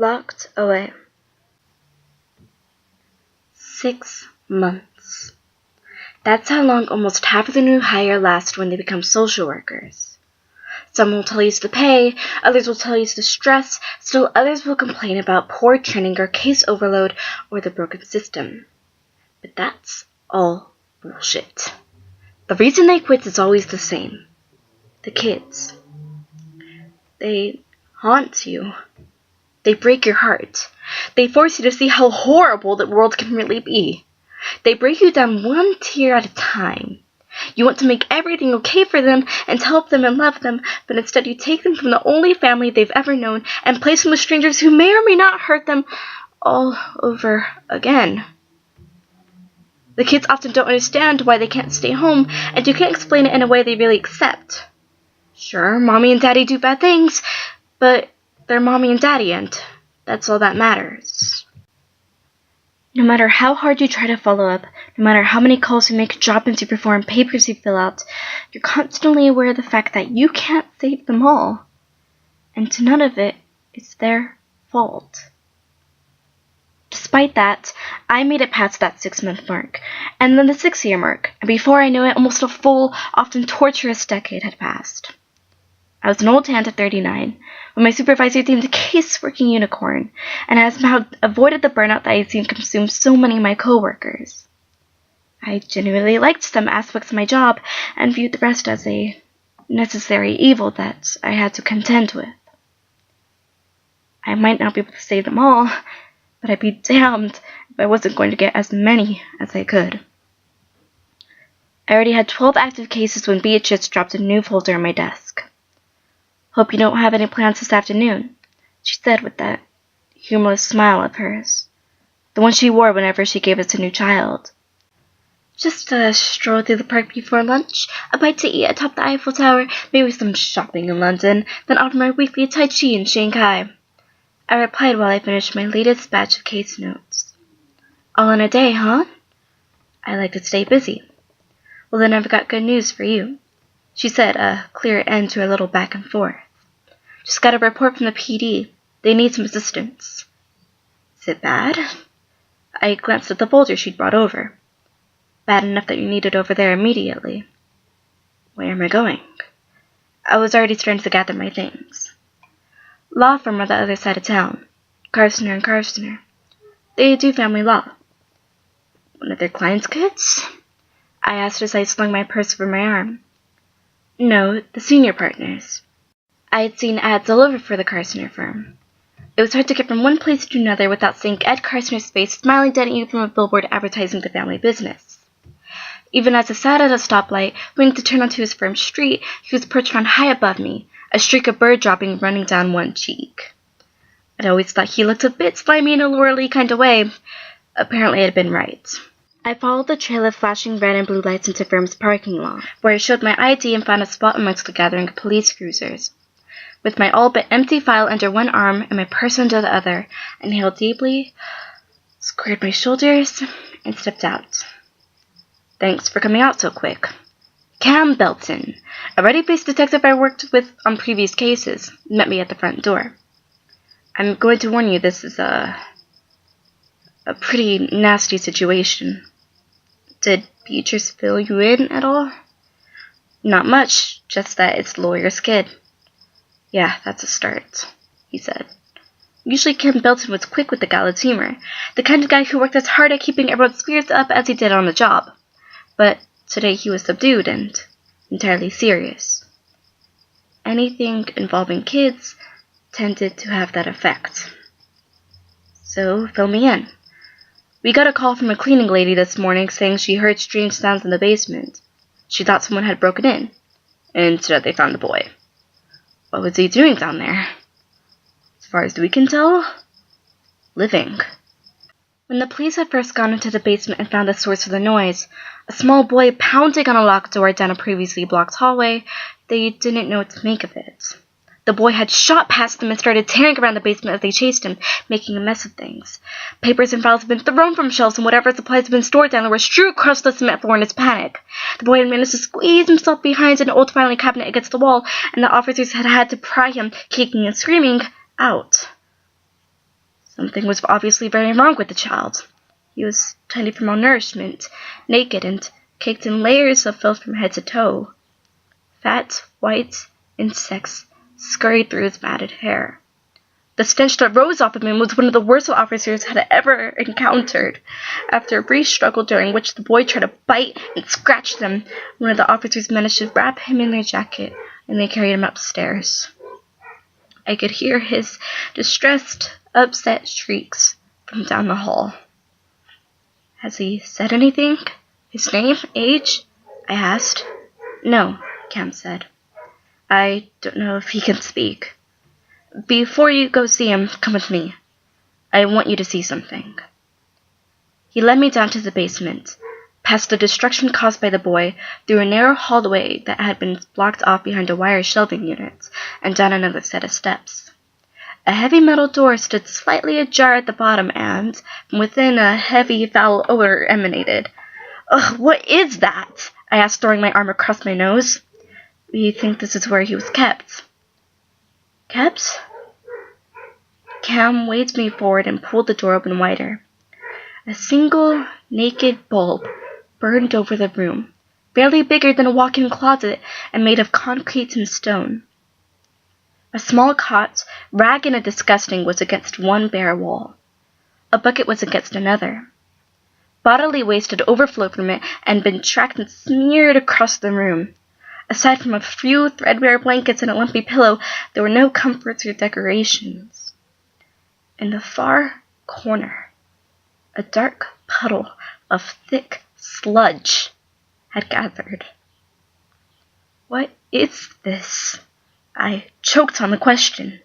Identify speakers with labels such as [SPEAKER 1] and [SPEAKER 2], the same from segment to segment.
[SPEAKER 1] Locked away. 6 months. That's how long almost half of the new hire last when they become social workers. Some will tell you it's the pay, others will tell you it's the stress, still others will complain about poor training or case overload or the broken system. But that's all bullshit. The reason they quit is always the same. The kids. They haunt you. They break your heart. They force you to see how horrible the world can really be. They break you down one tear at a time. You want to make everything okay for them and help them and love them, but instead you take them from the only family they've ever known and place them with strangers who may or may not hurt them all over again. The kids often don't understand why they can't stay home, and you can't explain it in a way they really accept. Sure, mommy and daddy do bad things, but they're mommy and daddy, and that's all that matters. No matter how hard you try to follow up, no matter how many calls you make, drop-ins you perform, papers you fill out, you're constantly aware of the fact that you can't save them all. And to none of it is their fault. Despite that, I made it past that 6-month mark, and then the 6-year mark, and before I knew it, almost a full, often torturous decade had passed. I was an old hand at 39, when my supervisor deemed a case-working unicorn, and I somehow avoided the burnout that I had seen consume so many of my coworkers. I genuinely liked some aspects of my job, and viewed the rest as a necessary evil that I had to contend with. I might not be able to save them all, but I'd be damned if I wasn't going to get as many as I could. I already had 12 active cases when Beatrice dropped a new folder on my desk. "Hope you don't have any plans this afternoon," she said with that humorless smile of hers, the one she wore whenever she gave us a new child. "Just a stroll through the park before lunch, a bite to eat atop the Eiffel Tower, maybe some shopping in London, then off my weekly Tai Chi in Shanghai," I replied while I finished my latest batch of case notes. "All in a day, huh?" "I like to stay busy." "Well, then I've got good news for you," she said, a clear end to a little back and forth. "Just got a report from the PD. They need some assistance." "Is it bad?" I glanced at the folder she'd brought over. "Bad enough that you need it over there immediately." "Where am I going?" I was already starting to gather my things. "Law firm on the other side of town. Carstner and Carstner. They do family law." "One of their clients' kids?" I asked as I slung my purse over my arm. "No, the senior partners." I had seen ads all over for the Carstner firm. It was hard to get from one place to another without seeing Ed Carstner's face smiling down at you from a billboard advertising the family business. Even as I sat at a stoplight, waiting to turn onto his firm street, he was perched on high above me, a streak of bird dropping running down one cheek. I'd always thought he looked a bit slimy in a lurely kind of way. Apparently I had been right. I followed the trail of flashing red and blue lights into firm's parking lot, where I showed my ID and found a spot amongst the gathering of police cruisers. With my all but empty file under one arm and my purse under the other, I inhaled deeply, squared my shoulders, and stepped out. "Thanks for coming out so quick." Cam Belton, a ready-faced detective I worked with on previous cases, met me at the front door. "I'm going to warn you, this is a pretty nasty situation." "Did Beatrice fill you in at all?" "Not much, just that it's the lawyer's kid." "Yeah, that's a start," he said. Usually Cam Belton was quick with the gallows humor, the kind of guy who worked as hard at keeping everyone's spirits up as he did on the job. But today he was subdued and entirely serious. Anything involving kids tended to have that effect. "So, fill me in." "We got a call from a cleaning lady this morning saying she heard strange sounds in the basement. She thought someone had broken in. Instead they found the boy." "What was he doing down there?" "As far as we can tell, living." When the police had first gone into the basement and found the source of the noise, a small boy pounding on a locked door down a previously blocked hallway, they didn't know what to make of it. The boy had shot past them and started tearing around the basement as they chased him, making a mess of things. Papers and files had been thrown from shelves, and whatever supplies had been stored down there were strewn across the cement floor in his panic. The boy had managed to squeeze himself behind an old filing cabinet against the wall, and the officers had had to pry him, kicking and screaming, out. Something was obviously very wrong with the child. He was tiny from malnourishment, naked and caked in layers of filth from head to toe. Fat, white insects scurried through his matted hair. The stench that rose off of him was one of the worst the officers had ever encountered. After a brief struggle during which the boy tried to bite and scratch them, one of the officers managed to wrap him in their jacket, and they carried him upstairs. I could hear his distressed, upset shrieks from down the hall. Has he said anything? His name? Age? I asked. No, Cam said. I don't know if he can speak. Before you go see him, come with me. I want you to see something. He led me down to the basement, past the destruction caused by the boy, through a narrow hallway that had been blocked off behind a wire shelving unit, and down another set of steps. A heavy metal door stood slightly ajar at the bottom, and from within a heavy, foul odor emanated. Ugh, what is that? I asked, throwing my arm across my nose. We think this is where he was kept. Kept? Cam waved me forward and pulled the door open wider. A single, naked bulb burned over the room, barely bigger than a walk-in closet and made of concrete and stone. A small cot, ragged and disgusting, was against one bare wall. A bucket was against another. Bodily waste had overflowed from it and been tracked and smeared across the room. Aside from a few threadbare blankets and a lumpy pillow, there were no comforts or decorations. In the far corner, a dark puddle of thick sludge had gathered. What is this? I choked on the question.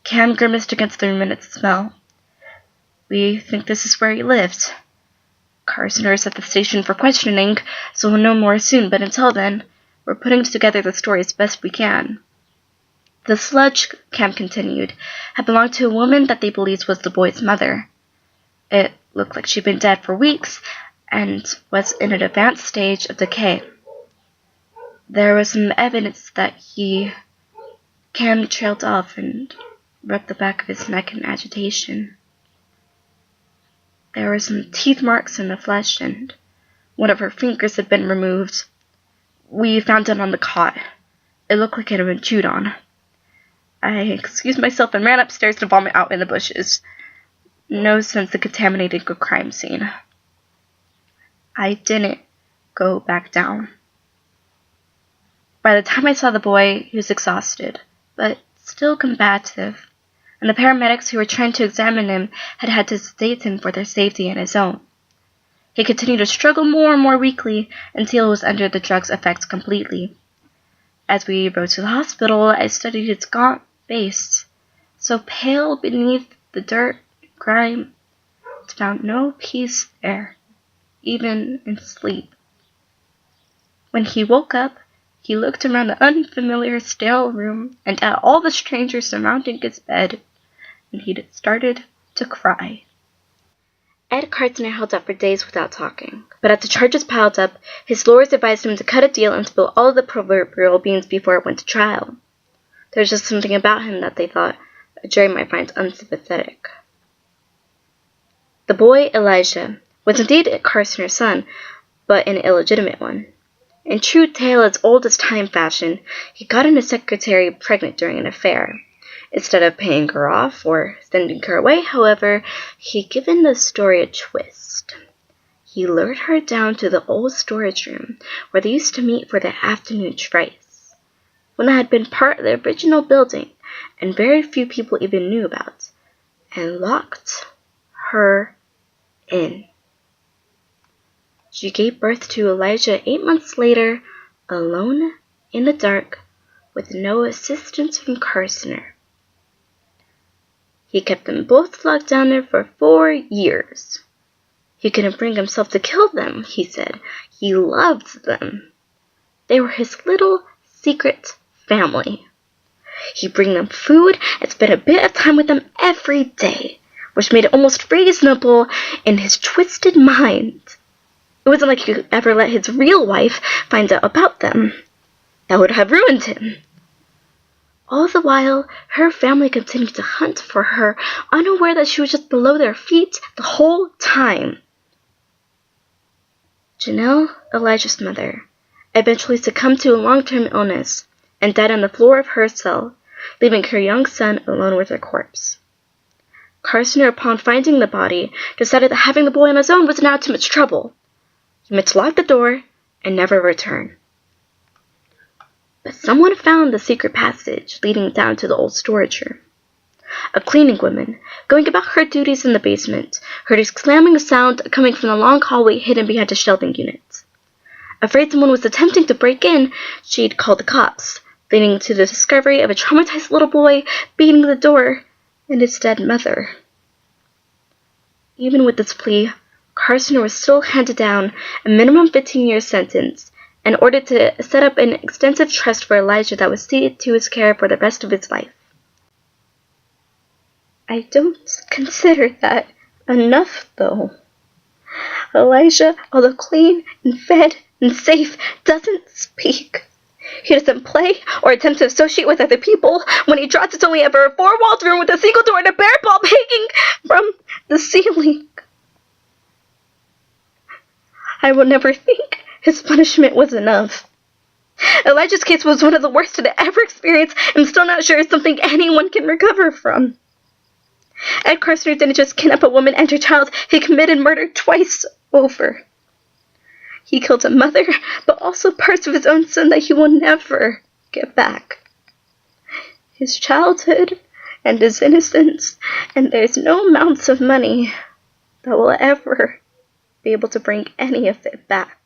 [SPEAKER 1] Cam grimaced against the room and its smell. We think this is where he lived. Carson is at the station for questioning, so we'll know more soon, but until then, we're putting together the story as best we can. The sludge, Cam continued, had belonged to a woman that they believed was the boy's mother. It looked like she'd been dead for weeks and was in an advanced stage of decay. There was some evidence that Cam trailed off and rubbed the back of his neck in agitation. There were some teeth marks in the flesh, and one of her fingers had been removed. We found it on the cot. It looked like it had been chewed on. I excused myself and ran upstairs to vomit out in the bushes. No sense of contaminating a crime scene. I didn't go back down. By the time I saw the boy, he was exhausted, but still combative, and the paramedics who were trying to examine him had to sedate him for their safety and his own. He continued to struggle more and more weakly until he was under the drug's effects completely. As we rode to the hospital, I studied his gaunt face, so pale beneath the dirt and grime, it found no peace there, even in sleep. When he woke up, he looked around the unfamiliar, stale room and at all the strangers surrounding his bed, and he started to cry. Ed Cartner held up for days without talking, but as the charges piled up, his lawyers advised him to cut a deal and spill all of the proverbial beans before it went to trial. There was just something about him that they thought a jury might find unsympathetic. The boy, Elijah, was indeed Carstner's son, but an illegitimate one. In true tale as old as time fashion, he got his secretary pregnant during an affair. Instead of paying her off or sending her away, however, he'd given the story a twist. He lured her down to the old storage room where they used to meet for their afternoon trysts, one that had been part of the original building and very few people even knew about, and locked her in. She gave birth to Elijah 8 months later, alone, in the dark, with no assistance from Carstner. He kept them both locked down there for 4 years. He couldn't bring himself to kill them, he said. He loved them. They were his little secret family. He'd bring them food and spend a bit of time with them every day, which made it almost reasonable in his twisted mind. It wasn't like he could ever let his real wife find out about them. That would have ruined him. All the while, her family continued to hunt for her, unaware that she was just below their feet the whole time. Janelle, Elijah's mother, eventually succumbed to a long-term illness and died on the floor of her cell, leaving her young son alone with her corpse. Carstner, upon finding the body, decided that having the boy on his own was now too much trouble. He meant to lock the door and never return. But someone found the secret passage leading down to the old storage room. A cleaning woman, going about her duties in the basement, heard a slamming sound coming from the long hallway hidden behind the shelving unit. Afraid someone was attempting to break in, she'd called the cops, leading to the discovery of a traumatized little boy beating the door and his dead mother. Even with this plea, Carstner was still handed down a minimum 15-year sentence and ordered to set up an extensive trust for Elijah that was ceded to his care for the rest of his life. I don't consider that enough, though. Elijah, although clean and fed and safe, doesn't speak. He doesn't play or attempt to associate with other people. When he drops, it's only ever a four-walled room with a single door and a bear bulb hanging from the ceiling. I will never think his punishment was enough. Elijah's case was one of the worst I'd ever experienced, and I'm still not sure it's something anyone can recover from. Ed Carstner didn't just kidnap a woman and her child, he committed murder twice over. He killed a mother, but also parts of his own son that he will never get back. His childhood and his innocence, and there's no amounts of money that will ever be able to bring any of it back.